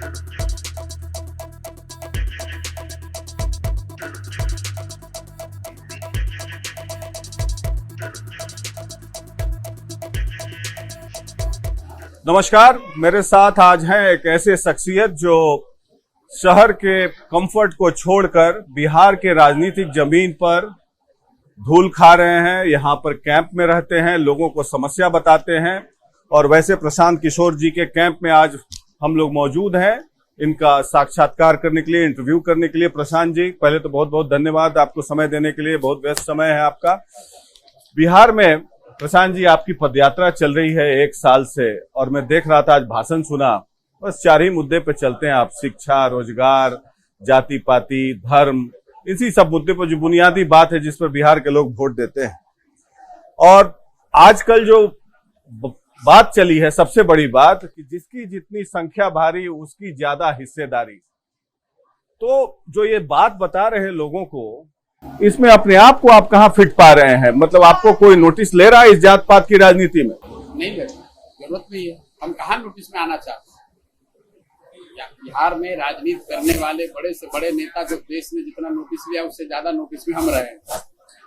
नमस्कार, मेरे साथ आज हैं एक ऐसे शख्सियत जो शहर के कंफर्ट को छोड़कर बिहार के राजनीतिक जमीन पर धूल खा रहे हैं। यहाँ पर कैंप में रहते हैं, लोगों को समस्या बताते हैं। और वैसे प्रशांत किशोर जी के कैंप में आज हम लोग मौजूद हैं इनका साक्षात्कार करने के लिए, इंटरव्यू करने के लिए। प्रशांत जी, पहले तो बहुत बहुत धन्यवाद आपको समय देने के लिए, बहुत व्यस्त समय है आपका। बिहार में प्रशांत जी आपकी पदयात्रा चल रही है 1 साल से, और मैं देख रहा था आज भाषण सुना, बस 4 ही मुद्दे पे चलते हैं आप, शिक्षा, रोजगार, जाति पाति, धर्म, इसी सब मुद्दे पर जो बुनियादी बात है जिस पर बिहार के लोग वोट देते हैं। और आजकल जो बात चली है, सबसे बड़ी बात कि जिसकी जितनी संख्या भारी उसकी ज्यादा हिस्सेदारी। तो जो ये बात बता रहे हैं लोगों को, इसमें अपने आप को आप कहाँ फिट पा रहे हैं? मतलब आपको कोई नोटिस ले रहा है इस जात पात की राजनीति में? नहीं ले रहा, जरूरत नहीं है। हम कहाँ नोटिस में आना चाहते हैं? बिहार में राजनीति करने वाले बड़े से बड़े नेता जो देश ने जितना नोटिस लिया उससे ज्यादा नोटिस में हम रहे हैं।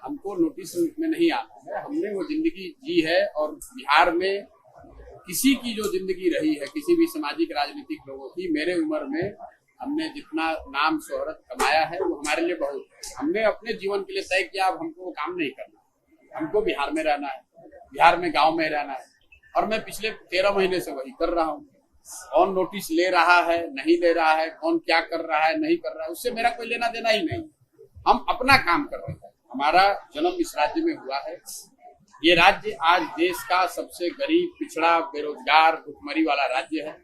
हमको नोटिस में नहीं आना है। हमने वो जिंदगी जी है, और बिहार में किसी की जो जिंदगी रही है, किसी भी सामाजिक राजनीतिक लोगों की, मेरे उम्र में हमने जितना नाम शोहरत कमाया है वो हमारे लिए बहुत है। हमने अपने जीवन के लिए तय किया अब हमको वो काम नहीं करना, हमको बिहार में रहना है, बिहार में गांव में रहना है। और मैं पिछले 13 महीने से वही कर रहा हूँ। कौन नोटिस ले रहा है, नहीं ले रहा है, कौन क्या कर रहा है, नहीं कर रहा है, उससे मेरा कोई लेना देना ही नहीं। हम अपना काम कर रहे हैं। हमारा जन्म इस राज्य में हुआ है। ये राज्य आज देश का सबसे गरीब, पिछड़ा, बेरोजगार, भुखमरी वाला राज्य है।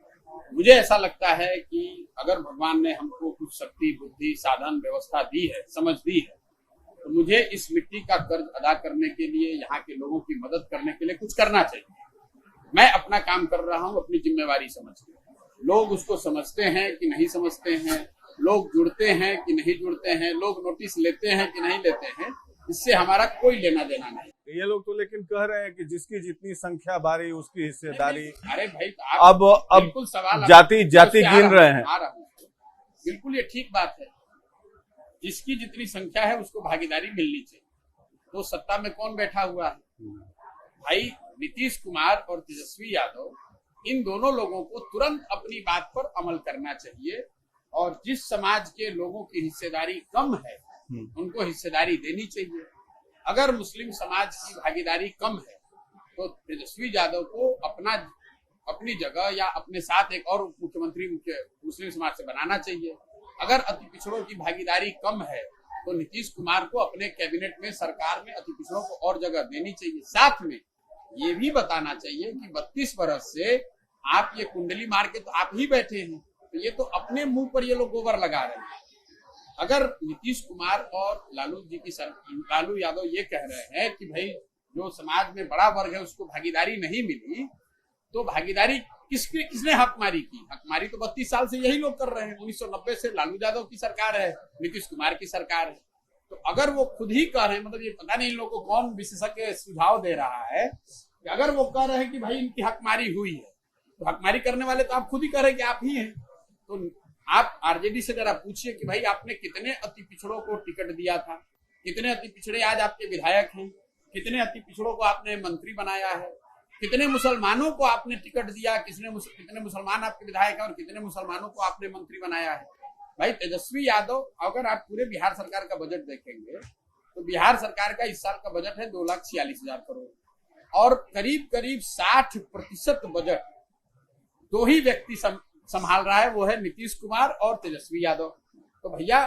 मुझे ऐसा लगता है कि अगर भगवान ने हमको कुछ शक्ति, बुद्धि, साधन, व्यवस्था दी है, समझ दी है, तो मुझे इस मिट्टी का कर्ज अदा करने के लिए, यहाँ के लोगों की मदद करने के लिए कुछ करना चाहिए। मैं अपना काम कर रहा हूँ अपनी जिम्मेवारी समझ के। लोग उसको समझते हैं कि नहीं समझते हैं, लोग जुड़ते हैं कि नहीं जुड़ते हैं, लोग नोटिस लेते हैं कि नहीं लेते हैं, इससे हमारा कोई लेना देना नहीं। ये लोग तो लेकिन कह रहे हैं कि जिसकी जितनी संख्या भारी उसकी हिस्सेदारी। अरे भाई, अब सवाल जाति गिन रहे हैं। बिल्कुल ये ठीक बात है। जिसकी जितनी संख्या है उसको भागीदारी मिलनी चाहिए। तो सत्ता में कौन बैठा हुआ है? भाई नीतीश कुमार और तेजस्वी यादव, इन दोनों लोगों को तुरंत अपनी बात पर अमल करना चाहिए। और जिस समाज के लोगों की हिस्सेदारी कम है उनको हिस्सेदारी देनी चाहिए। अगर मुस्लिम समाज की भागीदारी कम है तो तेजस्वी यादव को अपनी जगह या अपने साथ एक और मुख्यमंत्री मुस्लिम समाज से बनाना चाहिए। अगर अति पिछड़ों की भागीदारी कम है तो नीतीश कुमार को अपने कैबिनेट में, सरकार में अति पिछड़ों को और जगह देनी चाहिए। साथ में ये भी बताना चाहिए कि 32 बरस से आप ये कुंडली मार के तो आप ही बैठे हैं, तो ये तो अपने मुंह पर ये लोग गोबर लगा रहे हैं। अगर नीतीश कुमार और लालू यादव ये कह रहे हैं कि भाई जो समाज में बड़ा वर्ग है उसको भागीदारी नहीं मिली, तो भागीदारी किसने हकमारी की? हकमारी तो 32 साल से यही लोग कर रहे हैं। 1990 से लालू यादव की सरकार है, नीतीश कुमार की सरकार है। तो अगर वो खुद ही कह रहे हैं, मतलब ये पता नहीं इन लोगों को कौन विशेषज्ञ सुझाव दे रहा है कि अगर वो कह रहे हैं कि भाई इनकी हकमारी हुई है, तो हकमारी करने वाले तो आप खुद ही कह रहे हैं कि आप ही हैं। तो आप आरजेडी से जरा पूछिए कि भाई आपने कितने अति पिछड़ों को टिकट दिया था, कितने अति पिछड़े आज आपके विधायक हैं, कितने अति पिछड़ों को आपने मंत्री बनाया है, कितने मुसलमानों को आपने टिकट दिया, कितने मुसलमान आपके विधायक हैं और कितने मुसलमानों को आपने मंत्री बनाया है। भाई तेजस्वी यादव, अगर आप पूरे बिहार सरकार का बजट देखेंगे तो बिहार सरकार का इस साल का बजट है 2,46,000 करोड़, और करीब करीब 60% बजट दो ही व्यक्ति संभाल रहा है, वो है नीतीश कुमार और तेजस्वी यादव। तो भैया,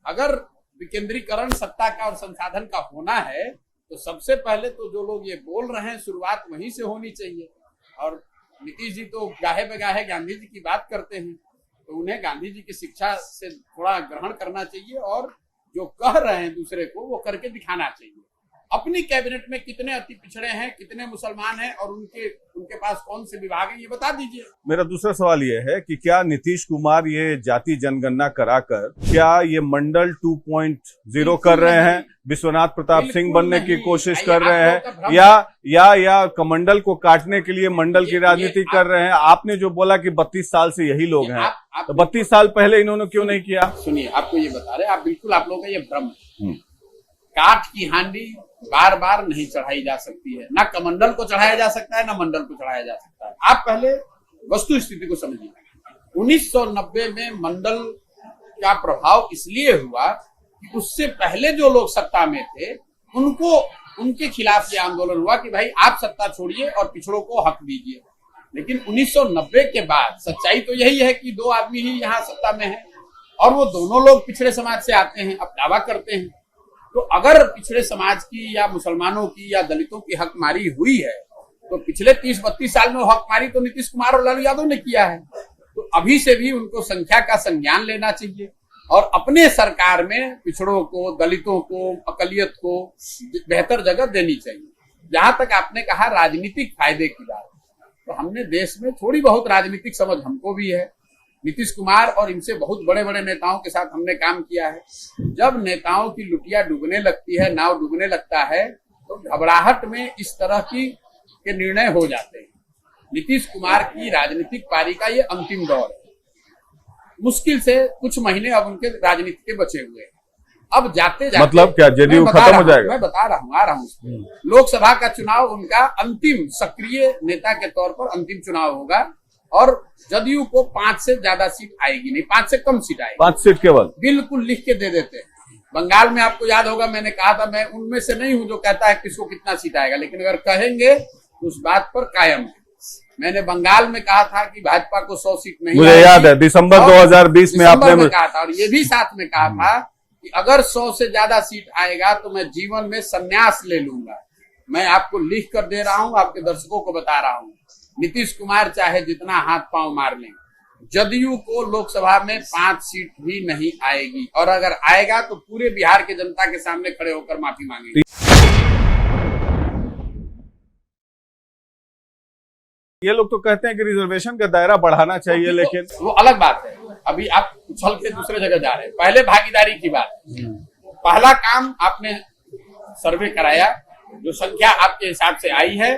अगर विकेंद्रीकरण सत्ता का और संसाधन का होना है तो सबसे पहले तो जो लोग ये बोल रहे हैं शुरुआत वहीं से होनी चाहिए। और नीतीश जी तो गाहे बगाहे गांधी जी की बात करते हैं, तो उन्हें गांधी जी की शिक्षा से थोड़ा ग्रहण करना चाहिए और जो कह रहे हैं दूसरे को वो करके दिखाना चाहिए। अपनी कैबिनेट में कितने अति पिछड़े हैं, कितने मुसलमान हैं और उनके पास कौन से विभाग हैं, ये बता दीजिए। मेरा दूसरा सवाल ये है कि क्या नीतीश कुमार ये जाति जनगणना कराकर क्या ये मंडल 2.0 कर रहे हैं, विश्वनाथ प्रताप सिंह बनने की कोशिश कर रहे हैं, या कमंडल को काटने के लिए मंडल की राजनीति कर रहे हैं? आपने जो बोला कि 32 साल से यही लोग हैं, तो 32 साल पहले इन्होंने क्यों नहीं किया? सुनिए, आपको ये बता रहे, आप लोगों का ये भ्रम है। काठ की हांडी बार बार नहीं चढ़ाई जा सकती है, ना कमंडल को चढ़ाया जा सकता है, ना मंडल को चढ़ाया जा सकता है। आप पहले वस्तु स्थिति को समझिए। 1990 में मंडल का प्रभाव इसलिए हुआ कि उससे पहले जो लोग सत्ता में थे उनके खिलाफ ये आंदोलन हुआ कि भाई आप सत्ता छोड़िए और पिछड़ों को हक दीजिए। लेकिन 1990 के बाद सच्चाई तो यही है कि दो आदमी ही यहाँ सत्ता में है और वो दोनों लोग पिछड़े समाज से आते हैं, अब दावा करते हैं। तो अगर पिछड़े समाज की या मुसलमानों की या दलितों की हकमारी हुई है तो पिछले 30-32 साल में हकमारी तो नीतीश कुमार और लालू यादव ने किया है। तो अभी से भी उनको संख्या का संज्ञान लेना चाहिए और अपने सरकार में पिछड़ों को, दलितों को, अकलियत को बेहतर जगह देनी चाहिए। जहां तक आपने कहा राजनीतिक फायदे की बात, तो हमने देश में थोड़ी बहुत राजनीतिक समझ हमको भी है। नीतीश कुमार और इनसे बहुत बड़े बड़े नेताओं के साथ हमने काम किया है। जब नेताओं की लुटिया डूबने लगती है, नाव डूबने लगता है, तो घबराहट में इस तरह के निर्णय हो जाते हैं। नीतीश कुमार की राजनीतिक पारी का ये अंतिम दौर है। मुश्किल से कुछ महीने अब उनके राजनीति के बचे हुए हैं। अब जाते जाते मतलब क्या जेडीयू खत्म हो जाएगा? मैं बता रहा हूँ, आ रहा हूँ। लोकसभा का चुनाव उनका अंतिम सक्रिय नेता के तौर पर अंतिम चुनाव होगा और जदयू को 5 से ज्यादा सीट आएगी नहीं, 5 से कम सीट आएगी। 5 सीट केवल? बिल्कुल लिख के दे देते हैं। बंगाल में आपको याद होगा मैंने कहा था, मैं उनमें से नहीं हूं जो कहता है किसको कितना सीट आएगा, लेकिन अगर कहेंगे तो उस बात पर कायम है। मैंने बंगाल में कहा था कि भाजपा को 100 सीट नहीं, मुझे याद है दिसंबर 2020 में आपने कहा था, और ये भी साथ में कहा था कि अगर 100 से ज्यादा सीट आएगा तो मैं जीवन में संन्यास ले लूंगा। मैं आपको लिख कर दे रहा हूं, आपके दर्शकों को बता रहा हूं, नीतीश कुमार चाहे जितना हाथ पांव मार लें, जदयू को लोकसभा में 5 सीट भी नहीं आएगी और अगर आएगा तो पूरे बिहार के जनता के सामने खड़े होकर माफी मांगेंगे। ये लोग तो कहते हैं कि रिजर्वेशन का दायरा बढ़ाना चाहिए, लेकिन वो अलग बात है। अभी आप उछल के दूसरे जगह जा रहे हैं। पहले भागीदारी की बात। पहला काम आपने सर्वे कराया, जो संख्या आपके हिसाब से आई है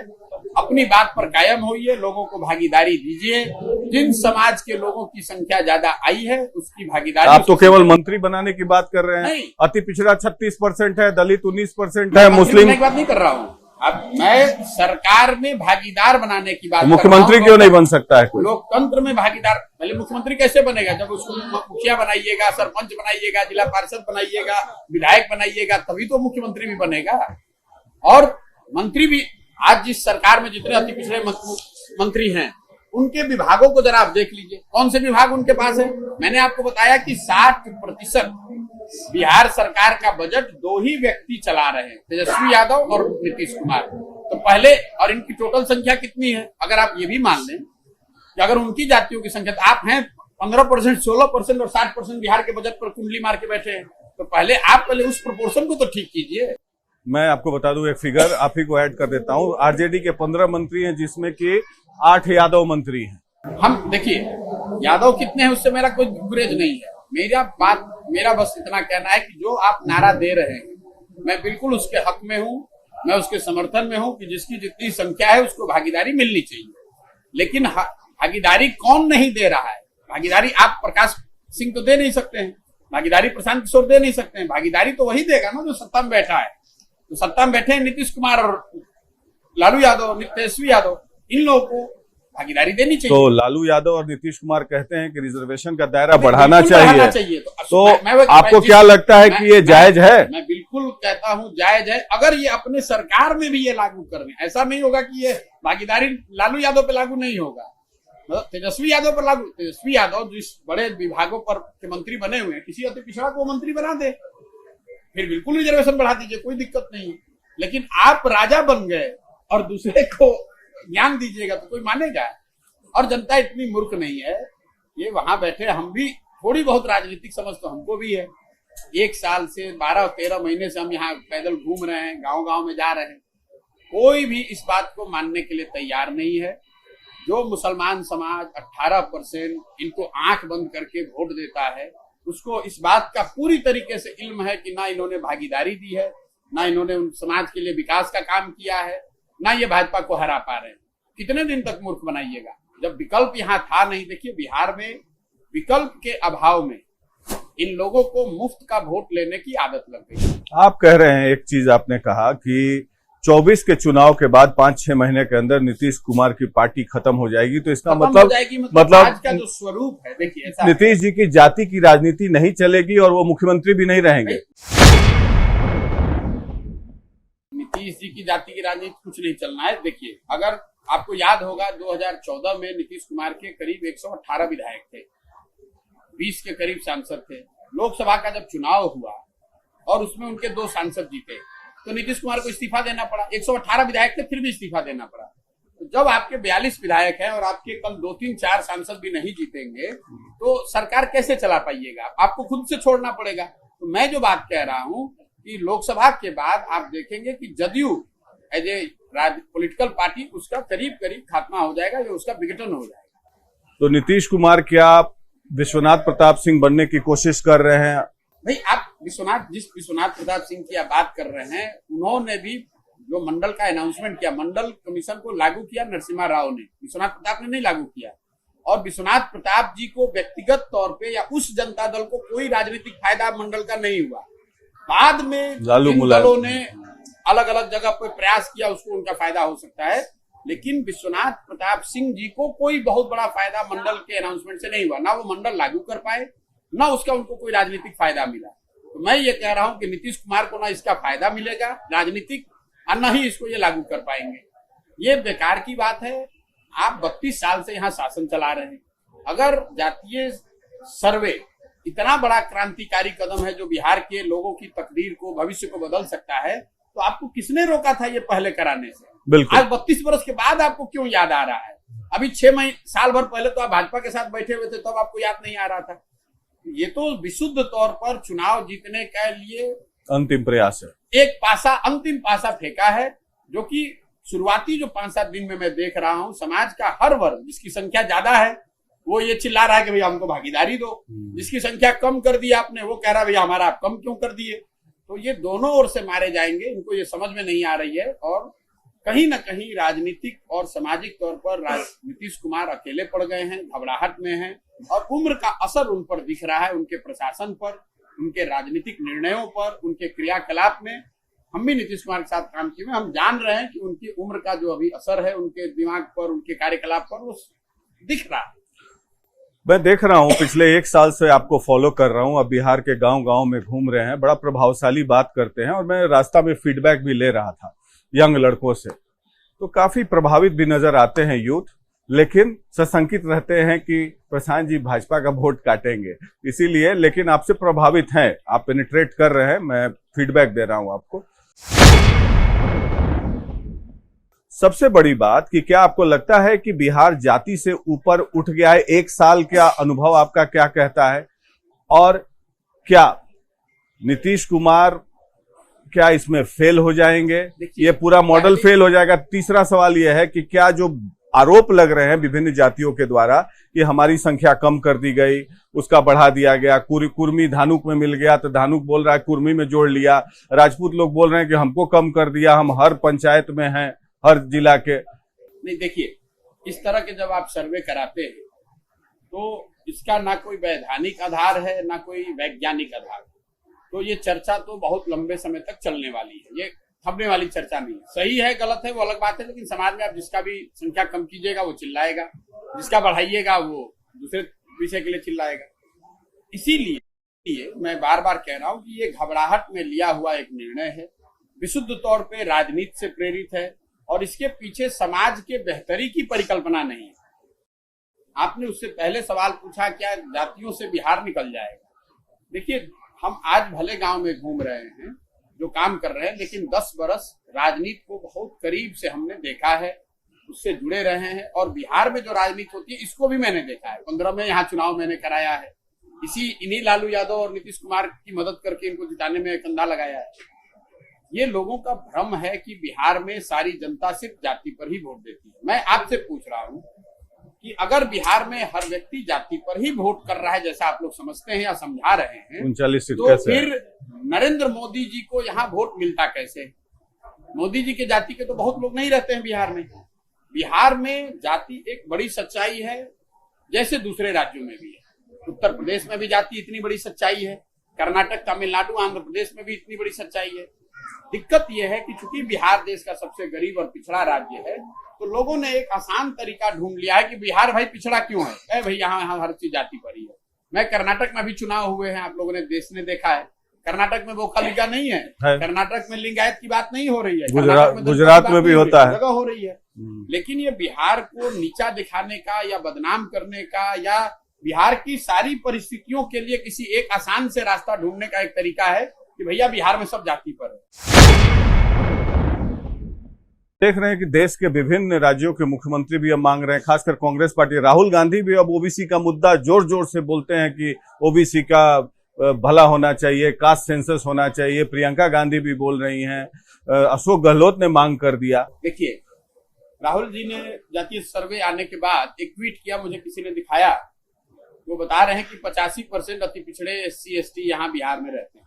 अपनी बात पर कायम होइए, लोगों को भागीदारी दीजिए। जिन समाज के लोगों की संख्या ज्यादा आई है उसकी भागीदारी। आप तो केवल मंत्री बनाने की बात कर रहे हैं। अति पिछड़ा 36% है, दलित 19% है, मुस्लिम की बात नहीं कर रहा हूँ। अब मैं सरकार में भागीदार बनाने की बात। मुख्यमंत्री क्यों नहीं बन सकता है? लोकतंत्र में भागीदार पहले मुख्यमंत्री कैसे बनेगा? जब उसको मुखिया बनाइएगा, सरपंच बनाइएगा, जिला पार्षद बनाइएगा, विधायक बनाइएगा, तभी तो मुख्यमंत्री भी बनेगा। और मंत्री भी, आज जिस सरकार में जितने अति पिछड़े मंत्री हैं उनके विभागों को जरा आप देख लीजिए, कौन से विभाग उनके पास है। मैंने आपको बताया कि 60% बिहार सरकार का बजट 2 ही व्यक्ति चला रहे हैं, तेजस्वी यादव और नीतीश कुमार। तो पहले, और इनकी टोटल संख्या कितनी है? अगर आप ये भी मान लें कि अगर उनकी जातियों की संख्या, तो आप हैं 15%, 16% और 60% बिहार के बजट पर कुंडली मार के बैठे हैं। तो पहले उस प्रोपोर्शन को तो ठीक कीजिए। मैं आपको बता दूं एक फिगर, आप ही को ऐड कर देता हूं। आरजेडी के 15 मंत्री हैं, जिसमें कि 8 यादव मंत्री हैं। हम देखिए यादव कितने हैं उससे मेरा कोई गुरेज नहीं है। मेरा बस इतना कहना है कि जो आप नारा दे रहे हैं मैं बिल्कुल उसके हक में हूं, मैं उसके समर्थन में हूं कि जिसकी जितनी संख्या है उसको भागीदारी मिलनी चाहिए। लेकिन भागीदारी कौन नहीं दे रहा है? भागीदारी आप प्रकाश सिंह तो दे नहीं सकते हैं, भागीदारी प्रशांत किशोर दे नहीं सकते हैं। भागीदारी तो वही देगा ना जो सत्ता में बैठा है। तो सत्ता में बैठे हैं नीतीश कुमार और लालू यादव, तेजस्वी यादव, इन लोगों को भागीदारी देनी चाहिए। तो लालू यादव और नीतीश कुमार कहते हैं कि रिजर्वेशन का दायरा बढ़ाना चाहिए। तो आपको क्या लगता है कि ये जायज है? मैं बिल्कुल कहता हूं जायज है, अगर ये अपने सरकार में भी ये लागू कर रहे हैं। ऐसा नहीं होगा कि ये भागीदारी लालू यादव पे लागू नहीं होगा, मतलब तेजस्वी यादव पर लागू। तेजस्वी यादव जिस बड़े विभागों पर के मंत्री बने हुए हैं, किसी अति पिछड़ा को मंत्री बना दे, फिर बिल्कुल रिजर्वेशन बढ़ा दीजिए, कोई दिक्कत नहीं है। लेकिन आप राजा बन गए और दूसरे को ज्ञान दीजिएगा तो कोई मानेगा? और जनता इतनी मूर्ख नहीं है। ये वहां बैठे हम भी थोड़ी बहुत राजनीतिक समझ तो हमको भी है। एक साल से 12-13 महीने से हम यहाँ पैदल घूम रहे हैं, गांव गांव में जा रहे हैं, कोई भी इस बात को मानने के लिए तैयार नहीं है। जो मुसलमान समाज 18% इनको आंख बंद करके वोट देता है, उसको इस बात का पूरी तरीके से इल्म है कि ना इन्होंने भागीदारी दी है, ना इन्होंने उन समाज के लिए विकास का काम किया है, ना ये भाजपा को हरा पा रहे हैं। कितने दिन तक मूर्ख बनाइएगा जब विकल्प यहाँ था नहीं। देखिए, बिहार में विकल्प के अभाव में इन लोगों को मुफ्त का वोट लेने की आदत लग गई। आप कह रहे हैं, एक चीज आपने कहा कि 24 के चुनाव के बाद 5-6 महीने के अंदर नीतीश कुमार की पार्टी खत्म हो जाएगी, तो इसका मतलब आज का जो स्वरूप है, देखिए नीतीश जी की जाति की राजनीति नहीं चलेगी और वो मुख्यमंत्री भी नहीं रहेंगे। नीतीश जी की जाति की राजनीति कुछ नहीं चलना है। देखिए, अगर आपको याद होगा 2014 में नीतीश कुमार के करीब 118 विधायक थे, 20 के करीब सांसद थे। लोकसभा का जब चुनाव हुआ और उसमें उनके 2 सांसद जीते, तो नीतीश कुमार को इस्तीफा देना पड़ा। 118 विधायक थे, फिर भी इस्तीफा देना पड़ा। तो जब आपके 42 विधायक हैं और आपके कल 2-3-4 सांसद भी नहीं जीतेंगे, तो सरकार कैसे चला पाइएगा? आपको खुद से छोड़ना पड़ेगा। तो मैं जो बात कह रहा हूं कि लोकसभा के बाद आप देखेंगे कि JDU as a political party उसका करीब करीब खात्मा हो जाएगा, या उसका विघटन हो जाएगा। तो नीतीश कुमार क्या विश्वनाथ प्रताप सिंह बनने की कोशिश कर रहे हैं? भाई, आप जिस विश्वनाथ प्रताप सिंह की आप बात कर रहे हैं, उन्होंने भी जो मंडल का अनाउंसमेंट किया, मंडल कमीशन को लागू किया नरसिम्हा राव ने, विश्वनाथ प्रताप ने नहीं लागू किया। और विश्वनाथ प्रताप जी को व्यक्तिगत तौर पे या उस जनता दल को कोई राजनीतिक फायदा मंडल का नहीं हुआ। बाद में इन दलों ने अलग अलग जगह पे प्रयास किया, उसको उनका फायदा हो सकता है, लेकिन विश्वनाथ प्रताप सिंह जी को कोई बहुत बड़ा फायदा मंडल के अनाउंसमेंट से नहीं हुआ। ना वो मंडल लागू कर पाए, ना उसका उनको कोई राजनीतिक फायदा मिला। तो मैं ये कह रहा हूं कि नीतीश कुमार को ना इसका फायदा मिलेगा राजनीतिक, और न ही इसको ये लागू कर पाएंगे। ये बेकार की बात है। आप 32 साल से यहाँ शासन चला रहे हैं। अगर जातीय सर्वे इतना बड़ा क्रांतिकारी कदम है जो बिहार के लोगों की तकदीर को, भविष्य को बदल सकता है, तो आपको किसने रोका था ये पहले कराने से? बिल्कुल। आज 32 वर्ष के बाद आपको क्यों याद आ रहा है? अभी 6 साल भर पहले तो आप भाजपा के साथ बैठे हुए थे, तब आपको याद नहीं आ रहा था। ये तो विशुद्ध तौर पर चुनाव जीतने के लिए अंतिम प्रयास है, एक पासा, अंतिम पासा फेंका है, जो कि शुरुआती जो 5-7 दिन में मैं देख रहा हूं, समाज का हर वर्ग जिसकी संख्या ज्यादा है वो ये चिल्ला रहा है कि भैया हमको भागीदारी दो, जिसकी संख्या कम कर दी आपने वो कह रहा है भैया हमारा आप कम क्यों कर दिए। तो ये दोनों ओर से मारे जाएंगे, इनको ये समझ में नहीं आ रही है। और कहीं ना कहीं राजनीतिक और सामाजिक तौर पर नीतीश कुमार अकेले पड़ गए हैं, घबराहट में हैं, और उम्र का असर उन पर दिख रहा है, उनके प्रशासन पर, उनके राजनीतिक निर्णयों पर, उनके क्रियाकलाप में। हम भी नीतीश कुमार के साथ काम किए, हम जान रहे हैं कि उनकी उम्र का जो अभी असर है उनके दिमाग पर, उनके कार्यकलाप पर, वो दिख रहा है। मैं देख रहा हूं, पिछले 1 साल से आपको फॉलो कर रहा हूं। अब बिहार के गांव-गांव में घूम रहे हैं, बड़ा प्रभावशाली बात करते हैं, और मैं रास्ता में फीडबैक भी ले रहा था यंग लड़कों से, तो काफी प्रभावित भी नजर आते हैं यूथ, लेकिन सशंकित रहते हैं कि प्रशांत जी भाजपा का वोट काटेंगे, इसीलिए। लेकिन आपसे प्रभावित हैं, आप पेनिट्रेट कर रहे हैं, मैं फीडबैक दे रहा हूं आपको। सबसे बड़ी बात कि क्या आपको लगता है कि बिहार जाति से ऊपर उठ गया है? 1 साल का अनुभव आपका क्या कहता है? और क्या नीतीश कुमार क्या इसमें फेल हो जाएंगे? ये पूरा मॉडल फेल हो जाएगा? तीसरा सवाल यह है कि क्या जो आरोप लग रहे हैं विभिन्न जातियों के द्वारा कि हमारी संख्या कम कर दी गई, उसका बढ़ा दिया गया, कुर्मी धानुक में मिल गया तो धानुक बोल रहा है कुर्मी में जोड़ लिया, राजपूत लोग बोल रहे हैं कि हमको कम कर दिया, हम हर पंचायत में हैं, हर जिला के। नहीं, देखिए, इस तरह के जब आप सर्वे कराते हैं तो इसका ना कोई वैधानिक आधार है, ना कोई वैज्ञानिक आधार। तो ये चर्चा तो बहुत लंबे समय तक चलने वाली है, ये थमने वाली चर्चा नहीं है। सही है गलत है वो अलग बात है, लेकिन समाज में आप जिसका भी संख्या कम कीजिएगा वो चिल्लाएगा, जिसका बढ़ाइएगा वो दूसरे विषय के लिए चिल्लाएगा। इसीलिए मैं बार बार कह रहा हूं कि ये घबराहट में लिया हुआ एक निर्णय है, विशुद्ध तौर पे राजनीति से प्रेरित है, और इसके पीछे समाज के बेहतरी की परिकल्पना नहीं है। आपने उससे पहले सवाल पूछा क्या जातियों से बिहार निकल जाएगा? देखिए, हम आज भले गांव में घूम रहे हैं, जो काम कर रहे हैं, लेकिन 10 बरस राजनीति को बहुत करीब से हमने देखा है, उससे जुड़े रहे हैं। और बिहार में जो राजनीति होती है इसको भी मैंने देखा है। 15 में यहाँ चुनाव मैंने कराया है, इन्हीं लालू यादव और नीतीश कुमार की मदद करके इनको जिताने में कंधा लगाया है। ये लोगों का भ्रम है कि बिहार में सारी जनता सिर्फ जाति पर ही वोट देती है। मैं आपसे पूछ रहा हूं कि अगर बिहार में हर व्यक्ति जाति पर ही वोट कर रहा है, जैसा आप लोग समझते हैं या समझा रहे हैं, 39 सीट तो कैसे फिर नरेंद्र मोदी जी को यहाँ वोट मिलता कैसे? मोदी जी के जाति के तो बहुत लोग नहीं रहते हैं बिहार में। बिहार में जाति एक बड़ी सच्चाई है, जैसे दूसरे राज्यों में भी है। उत्तर प्रदेश में भी जाति इतनी बड़ी सच्चाई है, कर्नाटक, तमिलनाडु, आंध्र प्रदेश में भी इतनी बड़ी सच्चाई है। दिक्कत यह है कि चूंकि बिहार देश का सबसे गरीब और पिछड़ा राज्य है, तो लोगों ने एक आसान तरीका ढूंढ लिया है कि बिहार भाई पिछड़ा क्यों है, भाई यहाँ हर चीज जाति पर ही है। मैं कर्नाटक में भी चुनाव हुए हैं, आप लोगों ने देश ने देखा है, कर्नाटक में वो खलीगा नहीं है। कर्नाटक में लिंगायत की बात नहीं हो रही है, गुजरात में भी होता है, जगह हो रही है। लेकिन ये बिहार को नीचा दिखाने का या बदनाम करने का या बिहार की सारी परिस्थितियों के लिए किसी एक आसान से रास्ता ढूंढने का एक तरीका है कि भैया बिहार में सब जाति पर है। देख रहे हैं कि देश के विभिन्न राज्यों के मुख्यमंत्री भी अब मांग रहे हैं, खासकर कांग्रेस पार्टी, राहुल गांधी भी अब ओबीसी का मुद्दा जोर जोर से बोलते हैं कि ओबीसी का भला होना चाहिए, कास्ट सेंसस होना चाहिए। प्रियंका गांधी भी बोल रही हैं, अशोक गहलोत ने मांग कर दिया। देखिए, राहुल जी ने जातीय सर्वे आने के बाद एक ट्वीट किया, मुझे किसी ने दिखाया, वो बता रहे हैं कि 85% अति पिछड़े SC ST यहाँ बिहार में रहते हैं।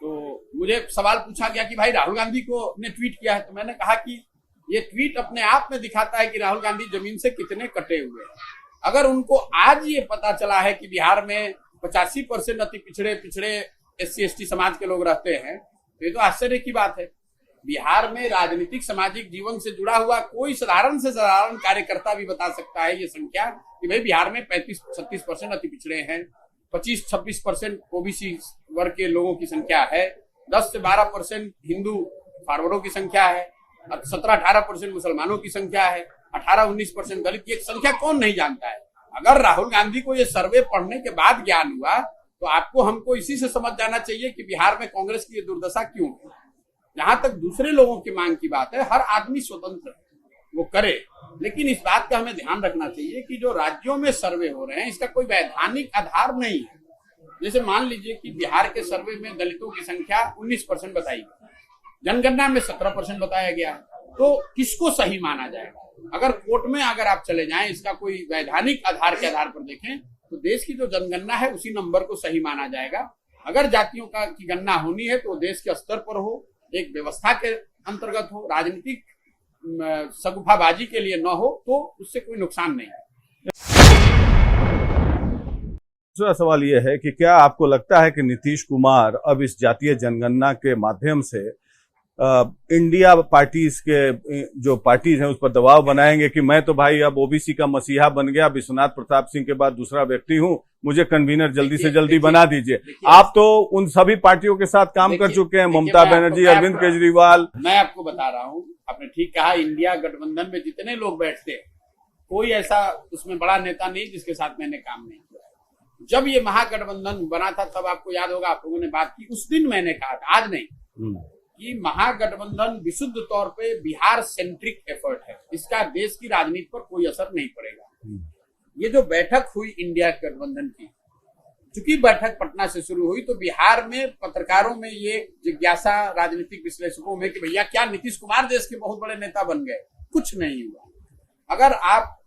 तो मुझे सवाल पूछा गया कि भाई राहुल गांधी को ने ट्वीट किया है, तो मैंने कहा कि ये ट्वीट अपने आप में दिखाता है कि राहुल गांधी जमीन से कितने कटे हुए हैं। अगर उनको आज ये पता चला है कि बिहार में 85% अति पिछड़े SC ST समाज के लोग रहते हैं, तो ये तो आश्चर्य की बात है। बिहार में राजनीतिक सामाजिक जीवन से जुड़ा हुआ कोई साधारण से साधारण कार्यकर्ता भी बता सकता है ये संख्या कि भाई बिहार में 35-36% अति पिछड़े हैं, 25-26% OBC वर्ग के लोगों की संख्या है, 10 से 12% हिंदू फारवर्डों की संख्या है, 17-18% मुसलमानों की संख्या है, 18-19% दलित की एक संख्या कौन नहीं जानता है। अगर राहुल गांधी को ये सर्वे पढ़ने के बाद ज्ञान हुआ, तो आपको हमको इसी से समझ जाना चाहिए कि बिहार में कांग्रेस की ये दुर्दशा क्यों है। जहां तक दूसरे लोगों की मांग की बात है, हर आदमी स्वतंत्र है, वो करे, लेकिन इस बात का हमें ध्यान रखना चाहिए कि जो राज्यों में सर्वे हो रहे हैं इसका कोई वैधानिक आधार नहीं है। जैसे मान लीजिए कि बिहार के सर्वे में दलितों की संख्या 19% बताई गई, जनगणना में 17% बताया गया है, तो किसको सही माना जाएगा? अगर कोर्ट में अगर आप चले जाएं, इसका कोई वैधानिक आधार के आधार पर देखें, तो देश की जो जनगणना है उसी नंबर को सही माना जाएगा। अगर जातियों की गणना होनी है तो देश के स्तर पर हो, एक व्यवस्था के अंतर्गत हो, राजनीतिक सगुफाबाजी के लिए न हो, तो उससे कोई नुकसान नहीं है। दूसरा सवाल यह है कि क्या आपको लगता है कि नीतीश कुमार अब इस जातीय जनगणना के माध्यम से इंडिया पार्टीज के जो पार्टीज हैं उस पर दबाव बनाएंगे कि मैं तो भाई अब ओबीसी का मसीहा बन गया, विश्वनाथ प्रताप सिंह के बाद दूसरा व्यक्ति हूं, मुझे कन्वीनर जल्दी से जल्दी बना दीजिए। आप तो उन सभी पार्टियों के साथ काम कर चुके हैं, ममता बनर्जी, अरविंद केजरीवाल। मैं आपको बता रहा हूं, आपने ठीक कहा, इंडिया गठबंधन में जितने लोग बैठते हैं, कोई ऐसा उसमें बड़ा नेता नहीं जिसके साथ मैंने काम नहीं किया। जब ये महागठबंधन बना था तब आपको याद होगा, आप लोगों ने बात की, उस दिन मैंने कहा था, आज नहीं, कि महागठबंधन विशुद्ध तौर पे बिहार सेंट्रिक एफर्ट है, इसका देश की राजनीति पर कोई असर नहीं पड़ेगा। ये जो बैठक हुई इंडिया गठबंधन की, चूंकि बैठक पटना से शुरू हुई, तो बिहार में पत्रकारों में ये जिज्ञासा, राजनीतिक विश्लेषकों में, कि भैया क्या नीतीश कुमार देश के बहुत बड़े नेता बन गए? कुछ नहीं हुआ। अगर आप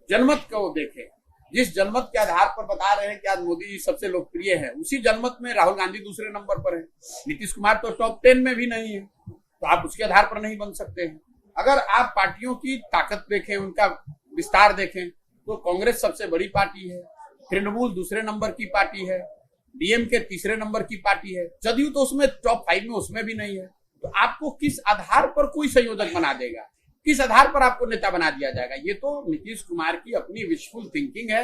जनमत को देखें, जिस जनमत के आधार पर बता रहे हैं कि आज मोदी जी सबसे लोकप्रिय है, उसी जनमत में राहुल गांधी दूसरे नंबर पर है, नीतीश कुमार तो टॉप 10 में भी नहीं है, तो आप उसके आधार पर नहीं बन सकते हैं। अगर आप पार्टियों की ताकत देखें, उनका विस्तार देखें, तो कांग्रेस सबसे बड़ी पार्टी है, तृणमूल दूसरे नंबर की पार्टी है, डीएमके तीसरे नंबर की पार्टी है, जदयू तो उसमें टॉप 5 में उसमें भी नहीं है। तो आपको किस आधार पर कोई संयोजक बना देगा, किस आधार पर आपको नेता बना दिया जाएगा? ये तो नीतीश कुमार की अपनी विशफुल थिंकिंग है।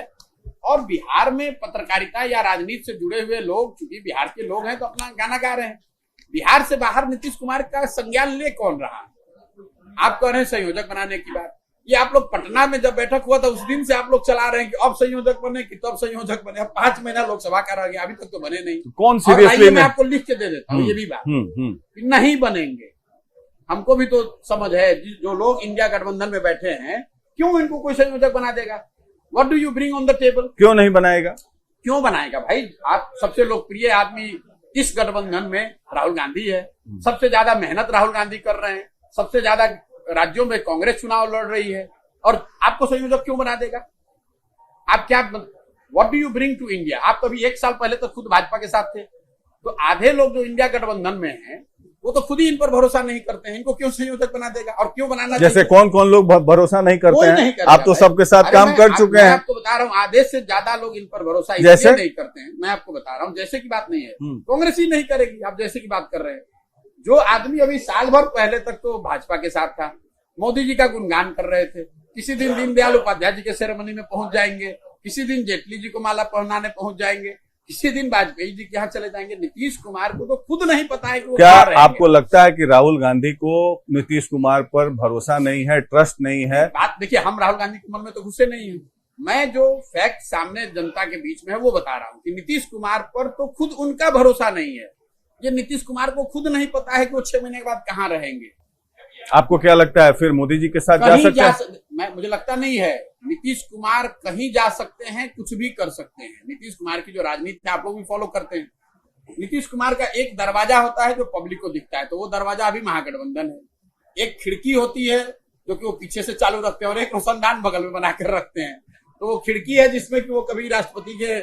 और बिहार में पत्रकारिता या राजनीति से जुड़े हुए लोग, चूंकि बिहार के लोग हैं, तो अपना गाना गा रहे हैं। बिहार से बाहर नीतीश कुमार का संज्ञान ले कौन रहा? आप कह रहे हैं संयोजक बनाने की बात। ये आप लोग पटना में जब बैठक हुआ था, उस दिन से आप लोग चला रहे हैं कि अब संयोजक बने, कि तब संयोजक बने। अब 5 महीना लोकसभा का रह गया, अभी तक तो बने नहीं। कौन सीरियसली? मैं आपको लिख के दे देता हूँ ये भी बात, नहीं बनेंगे। हमको भी तो समझ है, जो लोग इंडिया गठबंधन में बैठे हैं, क्यों इनको कोई संयोजक बना देगा? What do you bring on the table? क्यों नहीं बनाएगा? क्यों बनाएगा भाई? आप सबसे लोकप्रिय आदमी इस गठबंधन में राहुल गांधी है, सबसे ज्यादा मेहनत राहुल गांधी कर रहे हैं, सबसे ज्यादा राज्यों में कांग्रेस चुनाव लड़ रही है, और आपको संयोजक क्यों बना देगा? आप क्या, what do you bring to India? आप कभी एक साल पहले तो खुद भाजपा के साथ थे, तो आधे लोग जो इंडिया गठबंधन में हैं वो तो खुद ही इन पर भरोसा नहीं करते हैं, इनको क्यों संयोजक बना देगा? और क्यों बनाना जैसे चाहिए? कौन कौन लोग भरोसा नहीं करते कोई हैं? नहीं करेगा आप तो भाई। सबके साथ अरे काम कर चुके मैं हैं। आपको बता रहा हूँ, आधे से ज्यादा लोग इन पर भरोसा जैसे? इसलिए नहीं करते हैं। मैं आपको बता रहा हूँ, जैसे की बात नहीं है, कांग्रेस ही नहीं करेगी। आप जैसे की बात कर रहे हैं, जो आदमी अभी साल भर पहले तक तो भाजपा के साथ था, मोदी जी का गुणगान कर रहे थे, किसी दिन दीनदयाल उपाध्याय जी के सेरेमनी में पहुंच जाएंगे, किसी दिन जेटली जी को माला पहनाने पहुंच जाएंगे, किसी दिन वाजपेयी जी के यहाँ चले जाएंगे। नीतीश कुमार को तो खुद नहीं पता है कि वो क्या कहाँ रहेंगे। आपको लगता है कि राहुल गांधी को नीतीश कुमार पर भरोसा नहीं है, ट्रस्ट नहीं है? बात देखिए, हम राहुल गांधी के मन में तो घुसे नहीं है। मैं जो फैक्ट सामने जनता के बीच में है वो बता रहा हूँ कि नीतीश कुमार पर तो खुद उनका भरोसा नहीं है। ये नीतीश कुमार को खुद नहीं पता है कि वो 6 महीने के बाद कहाँ रहेंगे। आपको क्या लगता है फिर मोदी जी के साथ जा सकते हैं? मुझे लगता नहीं है। नीतीश कुमार कहीं जा सकते हैं, कुछ भी कर सकते हैं। नीतीश कुमार की जो राजनीति है आप लोग भी फॉलो करते हैं। नीतीश कुमार का एक दरवाजा होता है जो पब्लिक को दिखता है, तो वो दरवाजा अभी महागठबंधन है। एक खिड़की होती है जो कि वो पीछे से चालू रखते हैं, और एक रोशनदान बगल में बनाकर रखते हैं। तो वो खिड़की है जिसमें कि वो कभी राष्ट्रपति के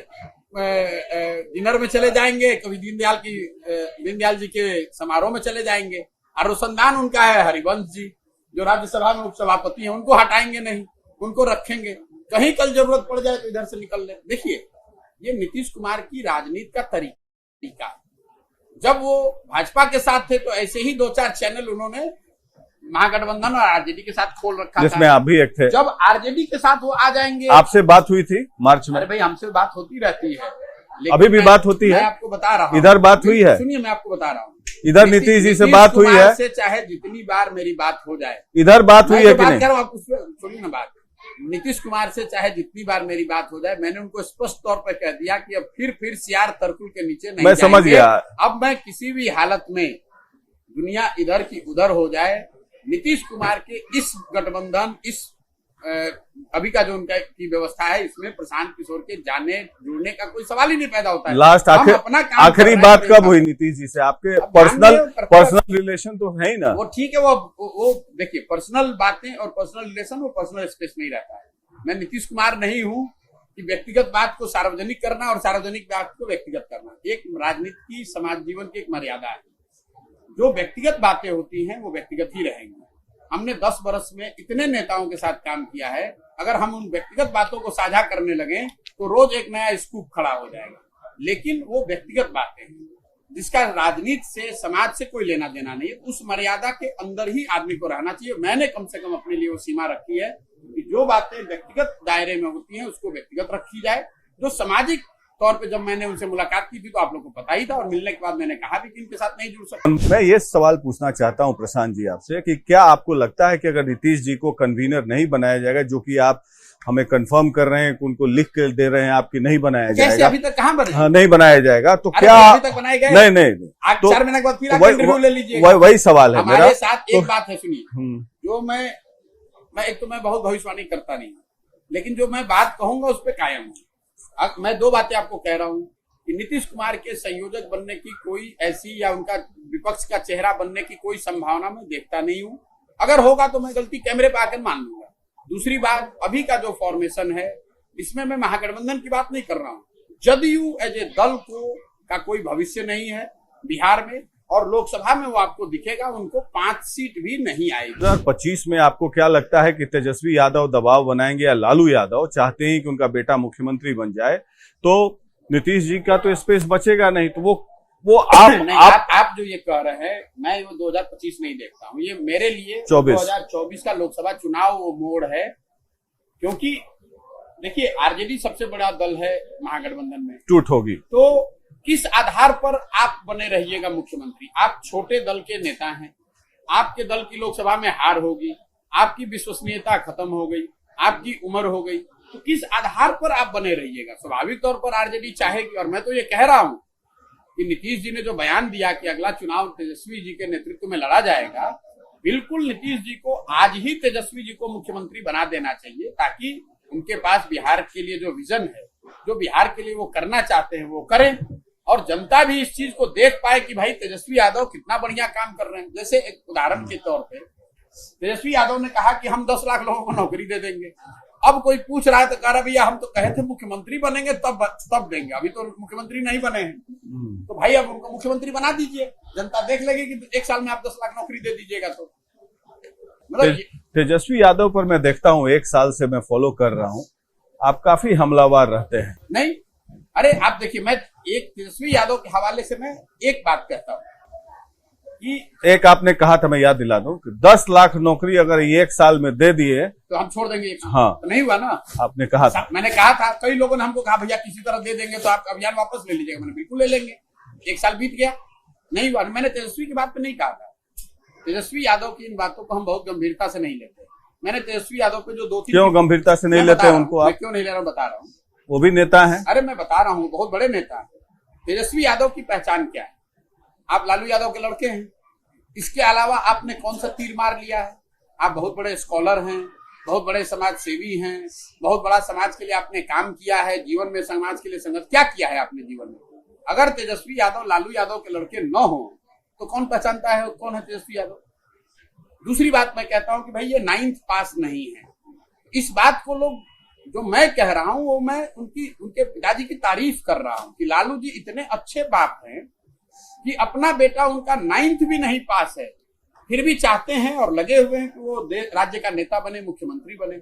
डिनर में चले जाएंगे, कभी दीनदयाल जी के समारोह में चले जाएंगे। और रोशनदान उनका है हरिवंश जी, जो राज्यसभा में उपसभापति हैं। उनको हटाएंगे नहीं, उनको रखेंगे, कहीं कल जरूरत पड़ जाए तो इधर से निकल ले। देखिए, ये नीतीश कुमार की राजनीति का तरीका। जब वो भाजपा के साथ थे तो ऐसे ही 2-4 चैनल उन्होंने महागठबंधन और आरजेडी के साथ खोल रखा था, जिसमें आप भी एक थे। जब आरजेडी के साथ वो आ जाएंगे। आपसे बात हुई थी मार्च में? अरे भाई, हमसे बात होती रहती है, अभी भी बात होती है? मैं आपको बता रहा हूँ, इधर बात हुई है? सुनिए, मैं आपको बता रहा हूँ, इधर नीतीश जी से बात हुई है? से चाहे जितनी बार मेरी बात हो जाए, इधर बात हुई है कि नहीं? आप सुनिए ना बात। नीतीश कुमार से चाहे जितनी बार मेरी बात हो जाए, मैंने उनको स्पष्ट तौर पर कह दिया कि अब फिर सियार तरकुल के नीचे नहीं मैं समझ गया। अब मैं किसी भी हालत में, दुनिया इधर की उधर हो जाए, नीतीश कुमार के इस गठबंधन, इस अभी का जो उनका की व्यवस्था है, इसमें प्रशांत किशोर के जाने जुड़ने का कोई सवाल ही नहीं पैदा होता है। लास्ट आखिरी बात कब हुई नीतीश जी से? आपके पर्सनल रिलेशन तो है ही ना? वो ठीक है, वो देखिए, पर्सनल बातें और पर्सनल रिलेशन वो पर्सनल स्पेस में ही रहता है। मैं नीतीश कुमार नहीं हूँ कि व्यक्तिगत बात को सार्वजनिक करना और सार्वजनिक बात को व्यक्तिगत करना। एक राजनीति की, समाज जीवन की एक मर्यादा है। जो व्यक्तिगत बातें होती हैं वो व्यक्तिगत ही रहेंगी। हमने 10 वर्ष में इतने नेताओं के साथ काम किया है, अगर हम उन व्यक्तिगत बातों को साझा करने लगे तो रोज एक नया स्कूप खड़ा हो जाएगा। लेकिन वो व्यक्तिगत बातें हैं जिसका राजनीति से, समाज से कोई लेना देना नहीं है। उस मर्यादा के अंदर ही आदमी को रहना चाहिए। मैंने कम से कम अपने लिए वो सीमा रखी है कि जो बातें व्यक्तिगत दायरे में होती हैं उसको व्यक्तिगत रखी जाए। जो सामाजिक तौर पे, जब मैंने उनसे मुलाकात की थी तो आप लोगों को पता ही था, और मिलने के बाद मैंने कहा भी कि इनके साथ नहीं जुड़ सकता। मैं ये सवाल पूछना चाहता हूं प्रशांत जी आपसे कि क्या आपको लगता है कि अगर नीतीश जी को कन्वीनर नहीं बनाया जाएगा, जो कि आप हमें कंफर्म कर रहे हैं, उनको लिख के दे रहे हैं आपकी नहीं बनाया जाएगा? अभी तक कहाँ बने? हाँ, नहीं बनाया जाएगा तो क्या अभी तक बनाए गए? नहीं आज तो 4 महीने के बाद फिर आप इंटरव्यू ले लीजिए। वही सवाल है मेरा। हमारे साथ एक तो बात है, सुनिए, जो मैं एक तो मैं बहुत भविष्यवाणी करता नहीं, लेकिन जो मैं बात कहूंगा उस पर कायम हूँ। मैं 2 बातें आपको कह रहा हूँ कि नीतीश कुमार के संयोजक बनने की कोई ऐसी, या उनका विपक्ष का चेहरा बनने की कोई संभावना मैं देखता नहीं हूं। अगर होगा तो मैं गलती कैमरे पर आकर मान लूंगा। दूसरी बात, अभी का जो फॉर्मेशन है, इसमें मैं महागठबंधन की बात नहीं कर रहा हूँ। जदयू एज ए दल का कोई भविष्य नहीं है बिहार में, और लोकसभा में वो आपको दिखेगा, उनको 5 सीट भी नहीं आएगी। 2025 में आपको क्या लगता है कि तेजस्वी यादव दबाव बनाएंगे, या लालू यादव चाहते हैं कि उनका बेटा मुख्यमंत्री बन जाए, तो नीतीश जी का तो स्पेस बचेगा नहीं? तो वो आप जो ये कह रहे हैं, मैं वो 2025 नहीं देखता हूँ। ये मेरे लिए 2024 का लोकसभा चुनाव वो मोड़ है। क्योंकि देखिए, आरजेडी सबसे बड़ा दल है महागठबंधन में, टूट होगी तो किस आधार पर आप बने रहिएगा मुख्यमंत्री? आप छोटे दल के नेता हैं, आपके दल की लोकसभा में हार होगी, आपकी विश्वसनीयता खत्म हो गई, आपकी उम्र हो गई, तो किस आधार पर आप बने रहिएगा? स्वाभाविक तौर पर आरजेडी चाहेगी। और मैं तो ये कह रहा हूं कि नीतीश जी ने जो बयान दिया कि अगला चुनाव तेजस्वी जी के नेतृत्व में लड़ा जाएगा, बिल्कुल नीतीश जी को आज ही तेजस्वी जी को मुख्यमंत्री बना देना चाहिए, ताकि उनके पास बिहार के लिए जो विजन है जो बिहार के लिए वो करना चाहते हैं वो करें, और जनता भी इस चीज को देख पाए कि भाई तेजस्वी यादव कितना बढ़िया काम कर रहे हैं। जैसे एक उदाहरण के तौर पे तेजस्वी यादव ने कहा कि हम 10 लाख लोगों को नौकरी दे देंगे। अब कोई पूछ रहा है तो कह रहा भैया हम तो कहे थे मुख्यमंत्री बनेंगे तब देंगे, अभी तो मुख्यमंत्री नहीं बने हैं। तो भाई अब उनको मुख्यमंत्री बना दीजिए, जनता देख लेगी कि 1 साल में आप 10 लाख नौकरी दे दीजिएगा। तो मतलब तेजस्वी यादव पर मैं देखता हूँ, 1 साल से मैं फॉलो कर रहा हूँ, आप काफी हमलावर रहते हैं। नहीं, अरे आप देखिए, मैं एक तेजस्वी यादव के हवाले से मैं एक बात कहता हूँ कि एक आपने कहा था, मैं याद दिला दूं कि 10 लाख नौकरी अगर ये 1 साल में दे दिए तो हम छोड़ देंगे। हाँ, तो नहीं हुआ ना, आपने कहा था। मैंने कहा था, कई लोगों ने हमको कहा भैया किसी तरह दे देंगे तो आप अभियान वापस ले लीजिएगा। मैंने बिल्कुल ले लेंगे। 1 साल बीत गया, नहीं हुआ। मैंने तेजस्वी की बात पे नहीं कहा था। तेजस्वी यादव की इन बातों को हम बहुत गंभीरता से नहीं लेते। मैंने तेजस्वी यादव पे जो 2-3 क्यों गंभीरता से नहीं लेते उनको आप? क्यों नहीं ले रहा हूँ, बता रहा हूँ। वो भी नेता है। अरे मैं बता रहा हूँ, बहुत बड़े नेता है। तेजस्वी यादव की पहचान क्या है? आप लालू यादव के लड़के हैं। इसके अलावा आपने कौन सा तीर मार लिया है? आप बहुत बड़े स्कॉलर हैं, बहुत बड़े समाज सेवी हैं, बहुत बड़ा समाज के लिए आपने काम किया है, जीवन में समाज के लिए संघर्ष क्या किया है आपने जीवन में? अगर तेजस्वी यादव लालू यादव के लड़के न हो तो कौन पहचानता है कौन है तेजस्वी यादव? दूसरी बात मैं कहता हूं कि भाई ये 9th पास नहीं है। इस बात को लोग, जो मैं कह रहा हूं वो मैं उनके पिताजी की तारीफ कर रहा हूं कि लालू जी इतने अच्छे बाप हैं कि अपना बेटा उनका 9th भी नहीं पास है, फिर भी चाहते हैं और लगे हुए हैं कि वो राज्य का नेता बने, मुख्यमंत्री बने।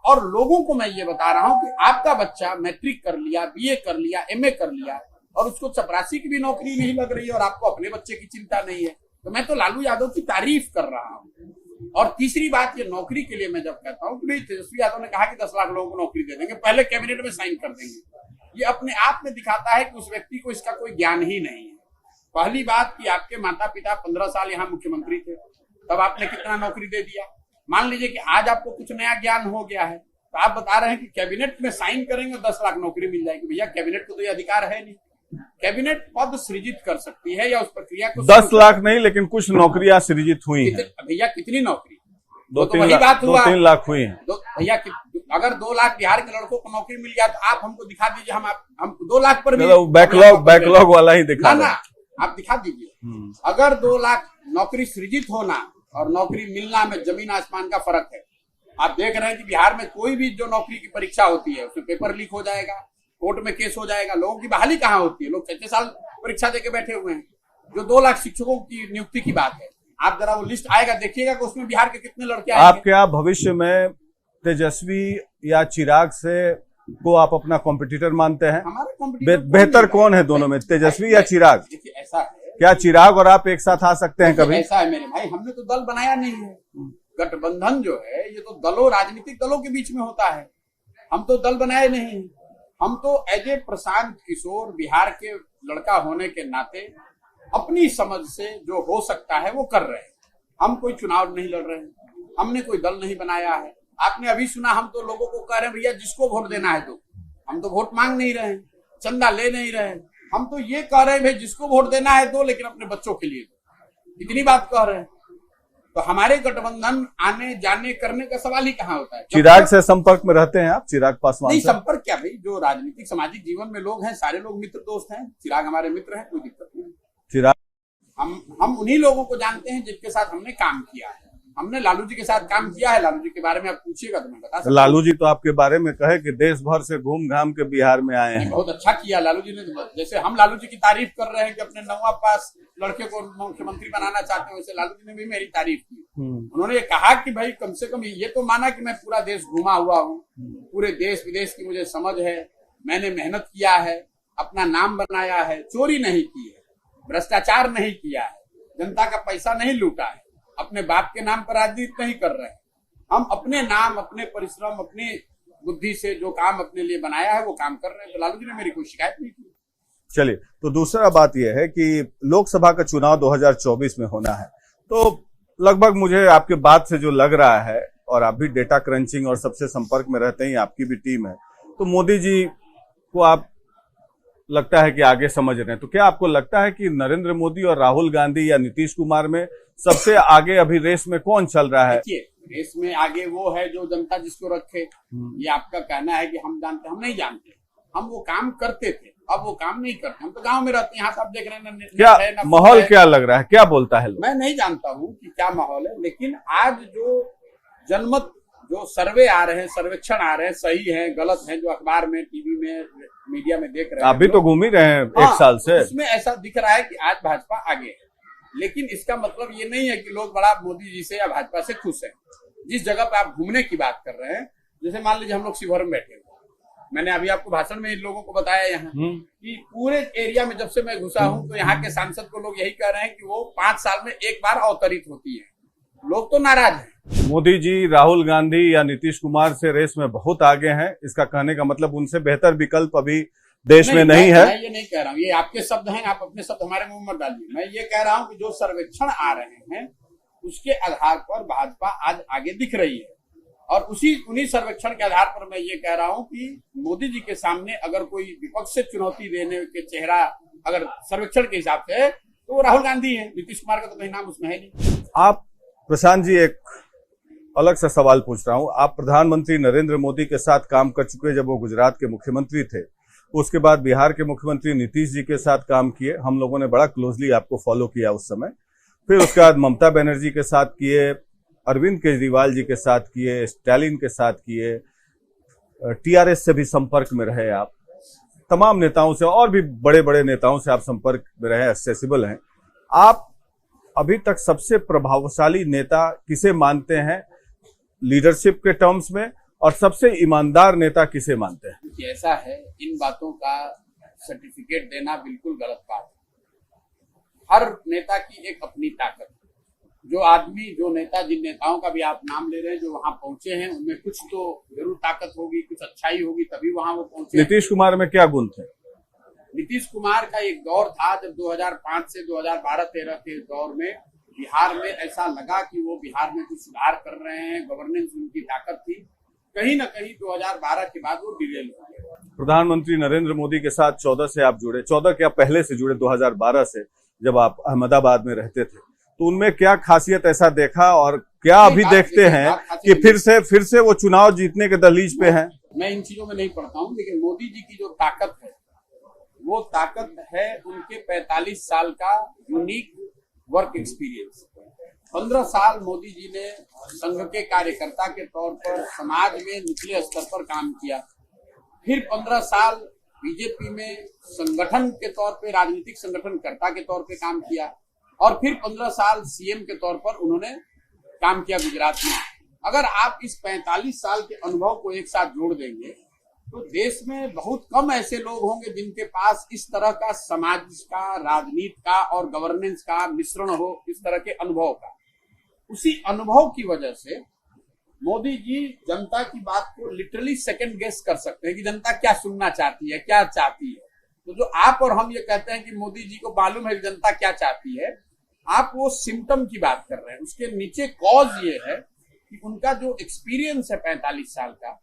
और लोगों को मैं ये बता रहा हूं कि आपका बच्चा मैट्रिक कर लिया, बीए कर लिया, एमए कर लिया और उसको चपरासी की भी नौकरी नहीं लग रही है और आपको अपने बच्चे की चिंता नहीं है, तो मैं तो लालू यादव की तारीफ कर रहा हूँ। और तीसरी बात, ये नौकरी के लिए मैं जब कहता हूँ कि तेजस्वी यादव ने कहा कि 10 लाख लोगों को नौकरी दे देंगे, पहले कैबिनेट में साइन कर देंगे, ये अपने आप में दिखाता है कि उस व्यक्ति को इसका कोई ज्ञान ही नहीं है। पहली बात कि आपके माता पिता 15 साल यहाँ मुख्यमंत्री थे, तब आपने कितना नौकरी दे दिया? मान लीजिए कि आज आपको कुछ नया ज्ञान हो गया है तो आप बता रहे हैं कि कैबिनेट में साइन करेंगे 10 लाख नौकरी मिल जाएगी। भैया कैबिनेट को तो ये अधिकार है नहीं। कैबिनेट पद सृजित कर सकती है या उस प्रक्रिया को 10 लाख नहीं, लेकिन कुछ नौकरियां सृजित हुई हैं। भैया कितनी नौकरी? 2-3 लाख हुई हैं। भैया अगर 2 लाख बिहार के लड़कों को नौकरी मिल गया तो आप हमको दिखा दीजिए, हम 2 लाख पर भी बैकलॉग वाला ही दिखा ना, आप दिखा दीजिए। अगर 2 लाख नौकरी सृजित होना और नौकरी मिलना में जमीन आसमान का फर्क है। आप देख रहे हैं कि बिहार में कोई भी जो नौकरी की परीक्षा होती है उसमें पेपर लीक हो जाएगा, कोर्ट में केस हो जाएगा, लोगों की बहाली कहाँ होती है? लोग 6 साल परीक्षा देके बैठे हुए हैं। जो 2 लाख शिक्षकों की नियुक्ति की बात है, आप जरा वो लिस्ट आएगा देखिएगा कि उसमें बिहार के कितने लड़के आएंगे। आप क्या भविष्य में तेजस्वी या चिराग से को आप अपना कॉम्पिटिटर मानते हैं? हमारा कॉम्पिटिटर बेहतर कौन है दोनों में, तेजस्वी या चिराग? देखिए ऐसा है, क्या चिराग और आप एक साथ आ सकते हैं कभी? ऐसा है मेरे भाई, हमने तो दल बनाया नहीं है। गठबंधन जो है ये तो दलों, राजनीतिक दलों के बीच में होता है। हम तो दल बनाए नहीं। हम तो एज ए प्रशांत किशोर बिहार के लड़का होने के नाते अपनी समझ से जो हो सकता है वो कर रहे हैं। हम कोई चुनाव नहीं लड़ रहे हैं, हमने कोई दल नहीं बनाया है। आपने अभी सुना, हम तो लोगों को कह रहे हैं भैया जिसको वोट देना है दो। हम तो वोट मांग नहीं रहे हैं, चंदा ले नहीं रहे हैं। हम तो ये कह रहे हैं भाई जिसको वोट देना है दो, लेकिन अपने बच्चों के लिए दो। इतनी बात कह रहे हैं। तो हमारे गठबंधन आने जाने करने का सवाल ही कहाँ होता है? चिराग से संपर्क में रहते हैं आप? चिराग पासवान नहीं, से संपर्क क्या भाई, जो राजनीतिक सामाजिक जीवन में लोग हैं सारे लोग मित्र दोस्त हैं। चिराग हमारे मित्र हैं, कोई दिक्कत नहीं। चिराग हम उन्हीं लोगों को जानते हैं जिनके साथ हमने काम किया है। हमने लालू जी के साथ काम किया है। लालू जी के बारे में आप पूछिएगा तो मैं बता सकता हूं। लालू जी तो आपके बारे में कहे कि देश भर से घूम घाम के बिहार में आए हैं। बहुत अच्छा किया लालू जी ने। जैसे हम लालू जी की तारीफ कर रहे हैं कि अपने 9वां पास लड़के को मुख्यमंत्री बनाना चाहते हैं, वैसे लालू जी ने भी मेरी तारीफ की। उन्होंने ये कहा कि भाई कम से कम ये तो माना कि मैं पूरा देश घुमा हुआ हूँ, पूरे देश विदेश की मुझे समझ है, मैंने मेहनत किया है, अपना नाम बनाया है, चोरी नहीं की है, भ्रष्टाचार नहीं किया है, जनता का पैसा नहीं लूटा है, अपने बाप के नाम पर राजनीति नहीं कर रहे हैं। हम अपने नाम, अपने परिश्रम, अपनी बुद्धि से जो काम अपने लिए बनाया है वो काम कर रहे हैं। तो लालू जी ने मेरी कोई शिकायत नहीं की। चलिए, तो दूसरा बात यह है कि लोकसभा का चुनाव 2024 में होना है, तो लगभग मुझे आपके बात से जो लग रहा है, और आप भी डेटा क्रंचिंग और सबसे संपर्क में रहते हैं, आपकी भी टीम है, तो मोदी जी को आप लगता है कि आगे समझ रहे हैं। तो क्या आपको लगता है कि नरेंद्र मोदी और राहुल गांधी या नीतीश कुमार में सबसे आगे अभी रेस में कौन चल रहा है? देखिए, रेस में आगे वो है जो जनता जिसको रखे। ये आपका कहना है कि हम जानते, हम नहीं जानते। हम वो काम करते थे, अब वो काम नहीं करते। हम तो गांव में रहते हैं, यहाँ से आप देख रहे हैं ना, क्या है ना, माहौल क्या लग रहा है, क्या बोलता है लोग? मैं नहीं जानता हूँ कि क्या माहौल है, लेकिन आज जो जनमत, जो सर्वे आ रहे हैं, सर्वेक्षण आ रहे हैं, सही है गलत है, जो अखबार में, टीवी में, मीडिया में देख रहे हैं, आप भी तो घूम ही रहे हैं हाँ, 1 साल से। उसमें ऐसा दिख रहा है कि आज भाजपा आगे है। लेकिन इसका मतलब ये नहीं है कि लोग बड़ा मोदी जी से या भाजपा से खुश हैं। जिस जगह पे आप घूमने की बात कर रहे हैं, जैसे मान लीजिए हम लोग शिवहर में बैठे हुए, मैंने अभी आपको भाषण में इन लोगों को बताया यहाँ कि पूरे एरिया में जब से मैं घुसा हूँ तो यहाँ के सांसद को लोग यही कह रहे हैं कि वो 5 साल में एक बार अवतरित होती है। लोग तो नाराज हैं। मोदी जी राहुल गांधी या नीतीश कुमार से रेस में बहुत आगे हैं, इसका कहने का मतलब उनसे बेहतर विकल्प अभी देश में नहीं है। मैं ये नहीं कह रहा हूँ, ये आपके शब्द हैं, आप अपने शब्द हमारे मुंह मत डालिए। मैं ये कह रहा हूँ कि जो सर्वेक्षण आ रहे हैं उसके आधार पर भाजपा आज आगे दिख रही है, और उन्हीं सर्वेक्षण के आधार पर मैं ये कह रहा हूँ कि मोदी जी के सामने अगर कोई विपक्ष से चुनौती देने के चेहरा अगर सर्वेक्षण के हिसाब से, तो वो राहुल गांधी है। नीतीश कुमार का तो कहीं नाम उसमें है नहीं। आप प्रशांत जी, एक अलग सा सवाल पूछ रहा हूं। आप प्रधानमंत्री नरेंद्र मोदी के साथ काम कर चुके, जब वो गुजरात के मुख्यमंत्री थे। उसके बाद बिहार के मुख्यमंत्री नीतीश जी के साथ काम किए, हम लोगों ने बड़ा क्लोजली आपको फॉलो किया उस समय। फिर उसके बाद ममता बनर्जी के साथ किए, अरविंद केजरीवाल जी के साथ किए, स्टालिन के साथ किए, टीआरएस से भी संपर्क में रहे आप, तमाम नेताओं से और भी बड़े बड़े नेताओं से आप संपर्क में रहे, एक्सेसिबल हैं आप। अभी तक सबसे प्रभावशाली नेता किसे मानते हैं लीडरशिप के टर्म्स में, और सबसे ईमानदार नेता किसे मानते हैं? ऐसा है, इन बातों का सर्टिफिकेट देना बिल्कुल गलत बात है। हर नेता की एक अपनी ताकत है। जो आदमी, जो नेता, जिन नेताओं का भी आप नाम ले रहे हैं, जो वहां पहुंचे हैं, उनमें कुछ तो जरूर ताकत होगी, कुछ अच्छाई होगी, तभी वहां वो पहुंचे। नीतीश कुमार में क्या गुण थे? नीतीश कुमार का एक दौर था जब 2005 से 2012-13 के दौर में बिहार में ऐसा लगा कि वो बिहार में कुछ सुधार कर रहे हैं, गवर्नेंस उनकी ताकत थी। कहीं ना कहीं 2012 के बाद वो डिरेल हो गए। प्रधानमंत्री नरेंद्र मोदी के साथ 14 से आप जुड़े, 14 क्या पहले से जुड़े, 2012 से, जब आप अहमदाबाद में रहते थे, तो उनमें क्या खासियत ऐसा देखा, और क्या अभी देखते हैं कि फिर से वो चुनाव जीतने के दहलीज पे हैं? मैं इन चीजों में नहीं पढ़ता हूँ, लेकिन मोदी जी की जो ताकत है, वो ताकत है उनके 45 साल का यूनिक वर्क एक्सपीरियंस। 15 साल मोदी जी ने संघ के कार्यकर्ता के तौर पर समाज में निचले स्तर पर काम किया। फिर 15 साल बीजेपी में संगठन के तौर पे, राजनीतिक संगठनकर्ता के तौर पे काम किया, और फिर 15 साल सीएम के तौर पर उन्होंने काम किया गुजरात में। अगर आप इस 45 साल के अनुभव को एक साथ जोड़ देंगे तो देश में बहुत कम ऐसे लोग होंगे जिनके पास इस तरह का समाज का, राजनीति का और गवर्नेंस का मिश्रण हो, इस तरह के अनुभव का। उसी अनुभव की वजह से मोदी जी जनता की बात को लिटरली सेकंड गेस कर सकते हैं कि जनता क्या सुनना चाहती है, क्या चाहती है। तो जो आप और हम ये कहते हैं कि मोदी जी को मालूम है कि जनता क्या चाहती है, आप वो सिम्टम की बात कर रहे हैं। उसके नीचे कॉज ये है कि उनका जो एक्सपीरियंस है 45 साल का,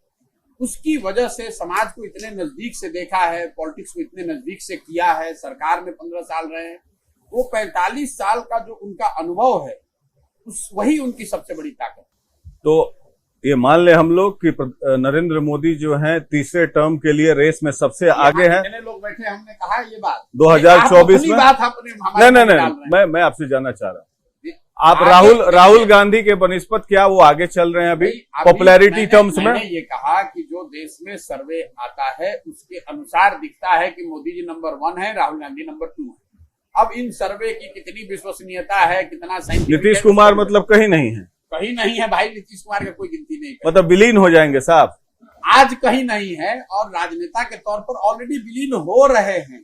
उसकी वजह से समाज को इतने नजदीक से देखा है, पॉलिटिक्स को इतने नजदीक से किया है, सरकार में 15 साल रहे हैं। वो 45 साल का जो उनका अनुभव है, वही उनकी सबसे बड़ी ताकत। तो ये मान ले हम लोग कि नरेंद्र मोदी जो हैं तीसरे टर्म के लिए रेस में सबसे आगे हैं। जितने लोग बैठे, हमने कहा ये बात 2024 में बात नहीं, मैं आपसे जानना चाह रहा हूँ, आप राहुल गांधी के बनिस्पत क्या वो आगे चल रहे हैं अभी पॉपुलैरिटी टर्म्स में? मैंने ये कहा कि जो देश में सर्वे आता है उसके अनुसार दिखता है कि मोदी जी नंबर 1 है, राहुल गांधी नंबर 2 है। अब इन सर्वे की कितनी विश्वसनीयता है, कितना साइंटिफिक, नीतीश कुमार मतलब कहीं नहीं है? कहीं नहीं है भाई, नीतीश कुमार का कोई गिनती नहीं, मतलब विलीन हो जाएंगे साहब। आज कहीं नहीं है, और राजनेता के तौर पर ऑलरेडी विलीन हो रहे हैं।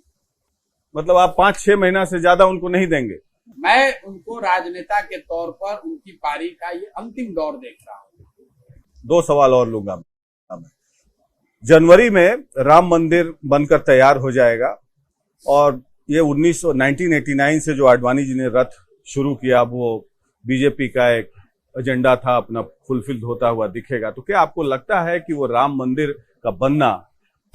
मतलब आप 5-6 महीना से ज्यादा उनको नहीं देंगे? मैं उनको राजनेता के तौर पर उनकी पारी का ये अंतिम दौर देख रहा हूँ। 2 सवाल और लूंगा। जनवरी में राम मंदिर बनकर तैयार हो जाएगा, और ये 1989 से जो आडवाणी जी ने रथ शुरू किया, वो बीजेपी का एक एजेंडा था, अपना फुलफिल होता हुआ दिखेगा। तो क्या आपको लगता है कि वो राम मंदिर का बनना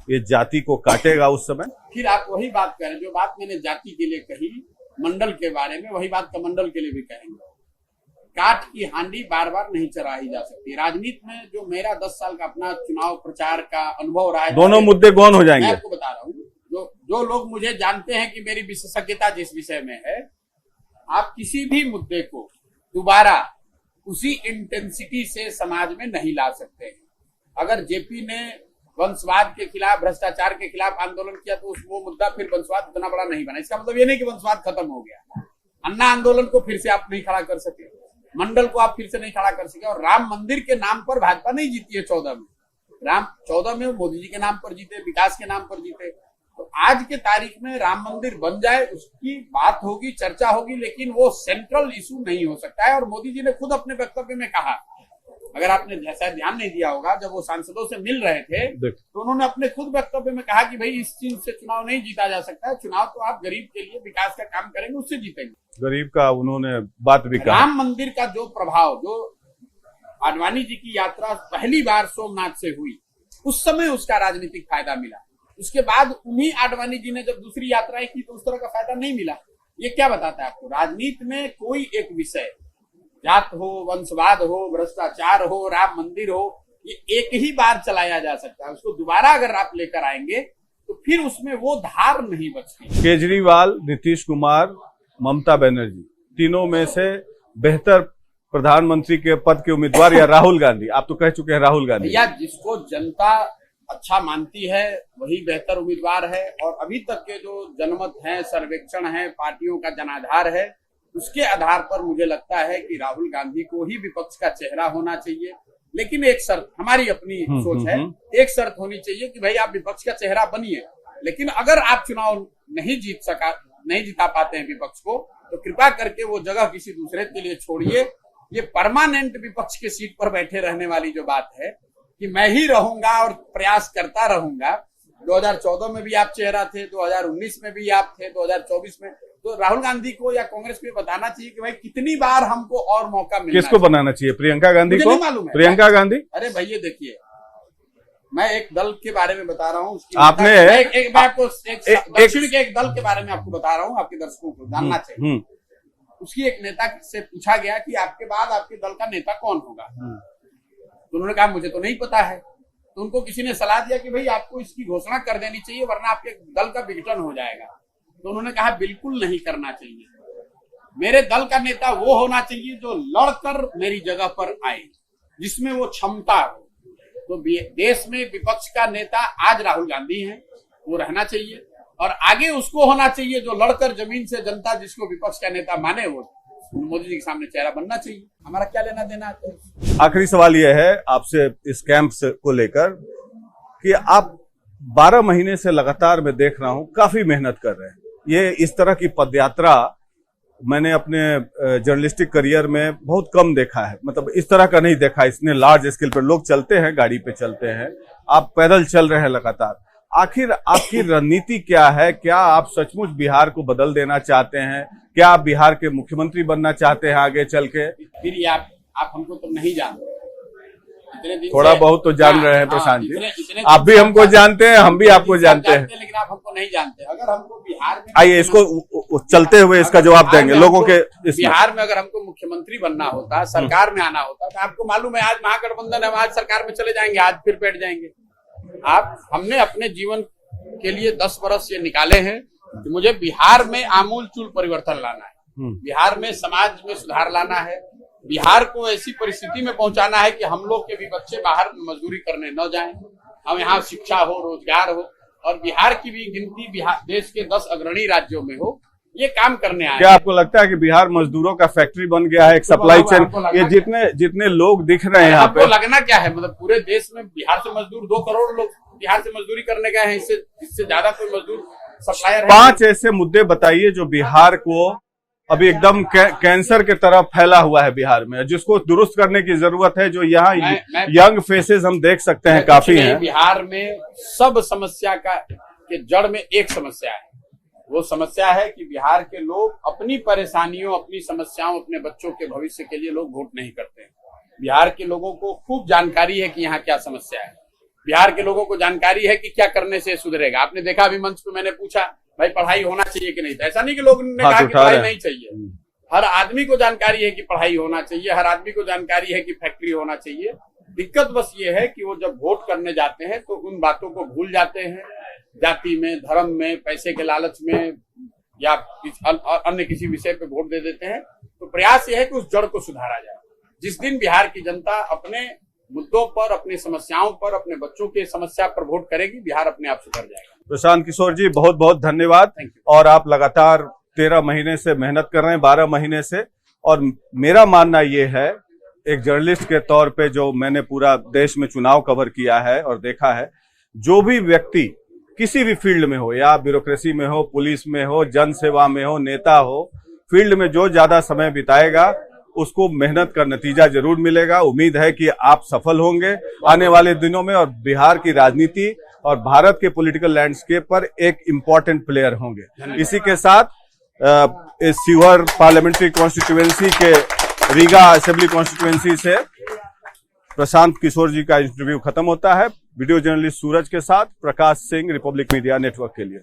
ये जाति को काटेगा उस समय? फिर आप वही बात करें, जो बात मैंने जाति के लिए कही मंडल के बारे में, वही बात कमंडल के लिए भी कहेंगे। काठ की हांडी बार बार नहीं चढ़ाई जा सकती। राजनीति में जो मेरा 10 साल का अपना चुनाव प्रचार का अनुभव रहा है, दोनों मुद्दे गौन हो मैं जाएंगे। आपको बता रहा हूँ, जो लोग मुझे जानते हैं कि मेरी विशेषज्ञता जिस विषय में है, आप किसी भी मुद्दे को दोबारा उसी इंटेंसिटी से समाज में नहीं ला सकते हैं। अगर जेपी ने वंशवाद के खिलाफ, भ्रष्टाचार के खिलाफ आंदोलन किया तो वो मुद्दा फिर वंशवाद इतना बड़ा नहीं बना। इसका मतलब ये नहीं कि वंशवाद खत्म हो गया। अन्ना आंदोलन को फिर से आप नहीं खड़ा कर सके, मंडल को आप फिर से नहीं खड़ा कर सके, और राम मंदिर के नाम पर भाजपा नहीं जीती है 14 में। 14 में मोदी जी के नाम पर जीते, विकास के नाम पर जीते। तो आज के तारीख में राम मंदिर बन जाए, उसकी बात होगी, चर्चा होगी, लेकिन वो सेंट्रल इशू नहीं हो सकता है। और मोदी जी ने खुद अपने वक्तव्य में कहा, अगर आपने शायद ध्यान नहीं दिया होगा, जब वो सांसदों से मिल रहे थे तो उन्होंने अपने खुद वक्तव्य में कहा कि भाई इस चीज से चुनाव नहीं जीता जा सकता है, चुनाव तो आप गरीब के लिए विकास का काम करेंगे, उससे जीतेंगे। गरीब का उन्होंने बात भी कहा। राम मंदिर का जो प्रभाव, जो आडवाणी जी की यात्रा पहली बार सोमनाथ से हुई, उस समय उसका राजनीतिक फायदा मिला। उसके बाद उन्हीं आडवाणी जी ने जब दूसरी यात्राएं की तो उस तरह का फायदा नहीं मिला। ये क्या बताता है आपको? राजनीति में कोई एक विषय, जात हो, वंशवाद हो, भ्रष्टाचार हो, राम मंदिर हो, ये एक ही बार चलाया जा सकता है। उसको दोबारा अगर आप लेकर आएंगे तो फिर उसमें वो धार नहीं बचती। केजरीवाल, नीतीश कुमार, ममता बनर्जी, तीनों में से बेहतर प्रधानमंत्री के पद के उम्मीदवार या राहुल गांधी? आप तो कह चुके हैं राहुल गांधी। या जिसको जनता अच्छा मानती है वही बेहतर उम्मीदवार है। और अभी तक के जो जनमत है, सर्वेक्षण है, पार्टियों का जनाधार है, उसके आधार पर मुझे लगता है कि राहुल गांधी को ही विपक्ष का चेहरा होना चाहिए। लेकिन एक शर्त, हमारी अपनी सोच है, एक शर्त होनी चाहिए कि भाई आप विपक्ष का चेहरा बनिए, लेकिन अगर आप चुनाव नहीं जिता पाते हैं विपक्ष को, तो कृपा करके वो जगह किसी दूसरे के लिए छोड़िए। ये परमानेंट विपक्ष के सीट पर बैठे रहने वाली जो बात है कि मैं ही रहूंगा और प्रयास करता रहूंगा, 2014 में भी आप चेहरा थे, 2019 में भी आप थे, 2024 में, तो राहुल गांधी को या कांग्रेस को बताना चाहिए कि भाई कितनी बार हमको और मौका मिलना। किसको बनाना चाहिए? प्रियंका गांधी को? मालूम है प्रियंका गांधी? अरे भैया देखिए, मैं एक दल के बारे में बता रहा हूँ, आपने मैं आपको दक्षिण के एक दल के बारे में आपको बता रहा हूँ, आपके दर्शकों को जानना चाहिए। उसकी एक नेता से पूछा गया कि आपके बाद आपके दल का नेता कौन होगा, तो उन्होंने कहा मुझे तो नहीं पता है। तो उनको किसी ने सलाह दिया कि भाई आपको इसकी घोषणा कर देनी चाहिए वरना आपके दल का विघटन हो जाएगा। तो उन्होंने कहा बिल्कुल नहीं करना चाहिए, मेरे दल का नेता वो होना चाहिए जो लड़कर मेरी जगह पर आए, जिसमें वो क्षमता हो। तो देश में विपक्ष का नेता आज राहुल गांधी हैं, वो रहना चाहिए, और आगे उसको होना चाहिए जो लड़कर जमीन से जनता जिसको विपक्ष का नेता माने, वो मोदी जी के सामने चेहरा बनना चाहिए। हमारा क्या लेना देना है? आखिरी सवाल यह है आपसे इस कैंप को लेकर कि आप 12 महीने से लगातार मैं देख रहा हूं काफी मेहनत कर रहे हैं। ये इस तरह की पदयात्रा मैंने अपने जर्नलिस्टिक करियर में बहुत कम देखा है, मतलब इस तरह का नहीं देखा। इसने लार्ज स्केल पर लोग चलते हैं, गाड़ी पे चलते हैं, आप पैदल चल रहे हैं लगातार। आखिर आपकी रणनीति क्या है? क्या आप सचमुच बिहार को बदल देना चाहते हैं? क्या आप बिहार के मुख्यमंत्री बनना चाहते हैं आगे चल के? फिर ये आप हमको तो नहीं जानते, थोड़ा बहुत तो जान रहे हैं प्रशांत जी, आप भी हमको जानते हैं, हम भी आपको जानते हैं, लेकिन आप हमको नहीं जानते। अगर हमको बिहार में, आइए इसको चलते हुए इसका जवाब देंगे लोगों के। बिहार में अगर हमको मुख्यमंत्री बनना होता, सरकार में आना होता, तो आपको मालूम है आज महागठबंधन है, आज सरकार में चले जाएंगे, आज फिर बैठ जाएंगे। हमने अपने जीवन के लिए 10 वर्ष ये निकाले हैं कि मुझे बिहार में आमूलचूल परिवर्तन लाना है, बिहार में समाज में सुधार लाना है, बिहार को ऐसी परिस्थिति में पहुंचाना है कि हम लोग के भी बच्चे बाहर मजदूरी करने न जाएं, हम यहाँ शिक्षा हो, रोजगार हो, और बिहार की भी गिनती बिहार देश के 10 अग्रणी राज्यों में हो। ये काम करने आए। क्या आपको लगता है कि बिहार मजदूरों का फैक्ट्री बन गया है, एक सप्लाई चेन? ये जितने लोग दिख रहे हैं यहाँ पे, लगना क्या है, मतलब पूरे देश में बिहार से मजदूर 2 करोड़ लोग बिहार से मजदूरी करने गए हैं, इससे ज्यादा कोई मजदूर सप्लायर है? 5 ऐसे मुद्दे बताइए जो बिहार को अभी एकदम कैंसर के तरफ फैला हुआ है बिहार में, जिसको दुरुस्त करने की जरूरत है, जो यहाँ यंग फेसेस हम देख सकते हैं काफी हैं। बिहार में सब समस्या के जड़ में एक समस्या है, वो समस्या है कि बिहार के लोग अपनी परेशानियों, अपनी समस्याओं, अपने बच्चों के भविष्य के लिए लोग वोट नहीं करते हैं। बिहार के लोगों को खूब जानकारी है कि यहाँ क्या समस्या है, बिहार के लोगों को जानकारी है कि क्या करने से सुधरेगा। आपने देखा अभी मंच पे मैंने पूछा भाई पढ़ाई होना चाहिए कि नहीं, तो ऐसा नहीं कि लोग ने कहा कि पढ़ाई नहीं चाहिए, हर आदमी को जानकारी है कि पढ़ाई होना चाहिए, हर आदमी को जानकारी है कि फैक्ट्री होना चाहिए। दिक्कत बस ये है कि वो जब वोट करने जाते हैं तो उन बातों को भूल जाते हैं, जाति में, धर्म में, पैसे के लालच में या अन्य किसी विषय पे वोट दे देते हैं। तो प्रयास यह है कि उस जड़ को सुधारा जाए। जिस दिन बिहार की जनता अपने मुद्दों पर, अपनी समस्याओं पर, अपने बच्चों की समस्या पर वोट करेगी, बिहार अपने आप सुधर जाएगा। प्रशांत किशोर जी, बहुत बहुत धन्यवाद। और आप लगातार 13 महीने से मेहनत कर रहे हैं, 12 महीने से। और मेरा मानना ये है, एक जर्नलिस्ट के तौर पे जो मैंने पूरा देश में चुनाव कवर किया है और देखा है, जो भी व्यक्ति किसी भी फील्ड में हो, या ब्यूरोक्रेसी में हो, पुलिस में हो, जन सेवा में हो, नेता हो, फील्ड में जो ज्यादा समय बिताएगा उसको मेहनत का नतीजा जरूर मिलेगा। उम्मीद है कि आप सफल होंगे आने वाले दिनों में और बिहार की राजनीति और भारत के पॉलिटिकल लैंडस्केप पर एक इम्पोर्टेंट प्लेयर होंगे। इसी के साथ इस शिवहर पार्लियामेंट्री कॉन्स्टिट्यूएंसी के रीगा असेंबली कॉन्स्टिट्यूएंसी से प्रशांत किशोर जी का इंटरव्यू खत्म होता है। वीडियो जर्नलिस्ट सूरज के साथ Prakash Singh, Republic media network के लिए।